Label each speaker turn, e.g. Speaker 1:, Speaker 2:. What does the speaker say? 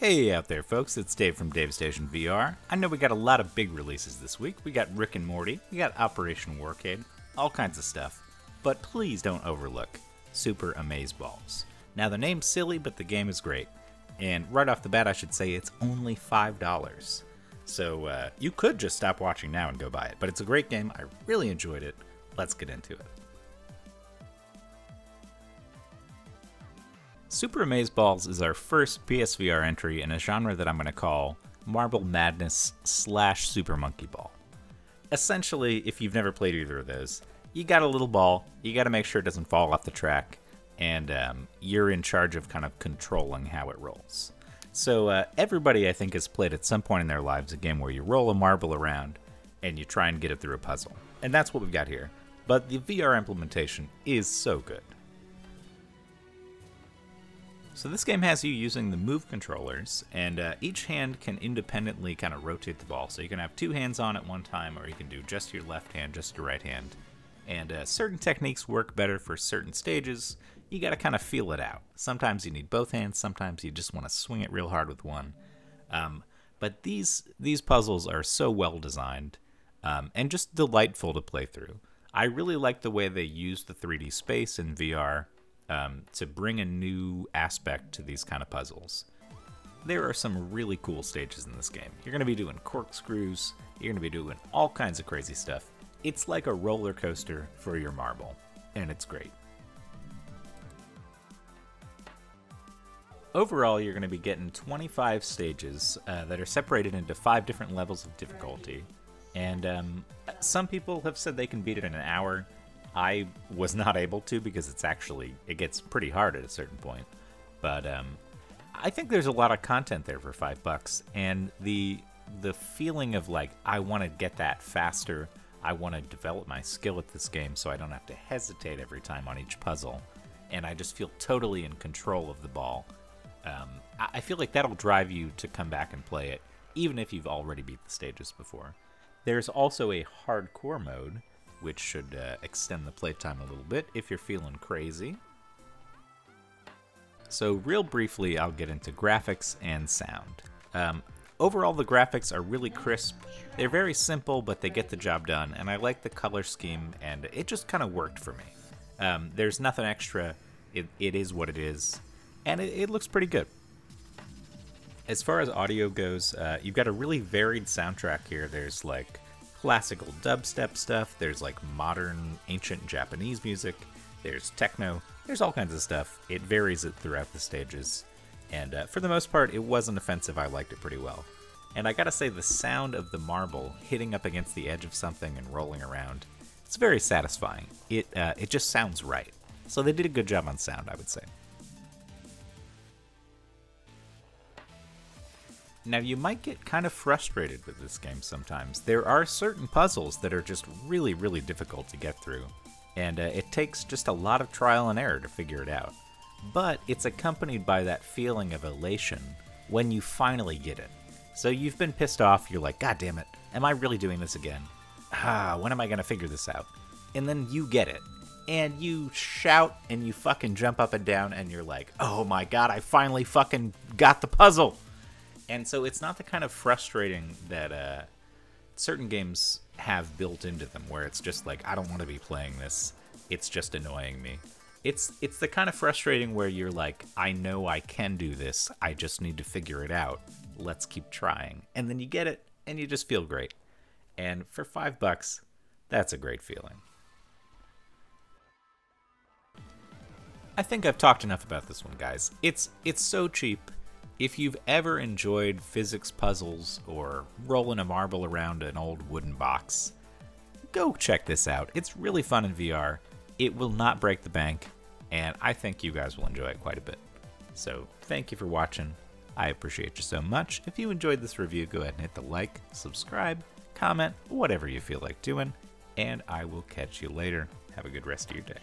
Speaker 1: Hey out there folks, it's Dave from Davestation VR. I know we got a lot of big releases this week. We got Rick and Morty, we got Operation Warcade, all kinds of stuff. But please don't overlook Super AMAZEBALLS. Now the name's silly, but the game is great. And right off the bat I should say it's only $5. So you could just stop watching now and go buy it. But it's a great game, I really enjoyed it. Let's get into it. Super AMAZEBALLS is our first PSVR entry in a genre that I'm going to call Marble Madness / Super Monkey Ball. Essentially, if you've never played either of those, you got a little ball, you got to make sure it doesn't fall off the track, and you're in charge of kind of controlling how it rolls. So everybody, I think, has played at some point in their lives a game where you roll a marble around and you try and get it through a puzzle. And that's what we've got here. But the VR implementation is so good. So this game has you using the Move controllers, and each hand can independently kind of rotate the ball. So you can have two hands on at one time, or you can do just your left hand, just your right hand. And certain techniques work better for certain stages. You got to kind of feel it out. Sometimes you need both hands, sometimes you just want to swing it real hard with one. But these puzzles are so well designed and just delightful to play through. I really like the way they use the 3D space in VR. To bring a new aspect to these kind of puzzles. There are some really cool stages in this game. You're going to be doing corkscrews, you're going to be doing all kinds of crazy stuff. It's like a roller coaster for your marble, and it's great. Overall, you're going to be getting 25 stages that are separated into 5 different levels of difficulty, and some people have said they can beat it in an hour. I was not able to because it gets pretty hard at a certain point. But I think there's a lot of content there for $5, and the feeling of like, I want to get that faster, I want to develop my skill at this game so I don't have to hesitate every time on each puzzle, and I just feel totally in control of the ball. I feel like that'll drive you to come back and play it, even if you've already beat the stages before. There's also a hardcore mode, which should extend the playtime a little bit if you're feeling crazy. So real briefly, I'll get into graphics and sound. Overall, the graphics are really crisp. They're very simple, but they get the job done, and I like the color scheme, and it just kind of worked for me. There's nothing extra. It is what it is, and it looks pretty good. As far as audio goes, you've got a really varied soundtrack here. There's like classical dubstep stuff, there's like modern ancient Japanese music, there's techno, there's all kinds of stuff. It varies it throughout the stages, and for the most part it wasn't offensive. I liked it pretty well. And I gotta say, the sound of the marble hitting up against the edge of something and rolling around, it's very satisfying. It just sounds right. So they did a good job on sound, I would say. Now, you might get kind of frustrated with this game sometimes. There are certain puzzles that are just really, really difficult to get through, and it takes just a lot of trial and error to figure it out. But it's accompanied by that feeling of elation when you finally get it. So you've been pissed off, you're like, God damn it, am I really doing this again? When am I gonna figure this out? And then you get it, and you shout and you fucking jump up and down, and you're like, oh my god, I finally fucking got the puzzle! And so it's not the kind of frustrating that certain games have built into them, where it's just like, I don't want to be playing this, it's just annoying me. It's the kind of frustrating where you're like, I know I can do this, I just need to figure it out, let's keep trying. And then you get it, and you just feel great. And for $5, that's a great feeling. I think I've talked enough about this one, guys. It's so cheap. If you've ever enjoyed physics puzzles or rolling a marble around an old wooden box, go check this out. It's really fun in VR. It will not break the bank, and I think you guys will enjoy it quite a bit. So thank you for watching. I appreciate you so much. If you enjoyed this review, go ahead and hit the like, subscribe, comment, whatever you feel like doing, and I will catch you later. Have a good rest of your day.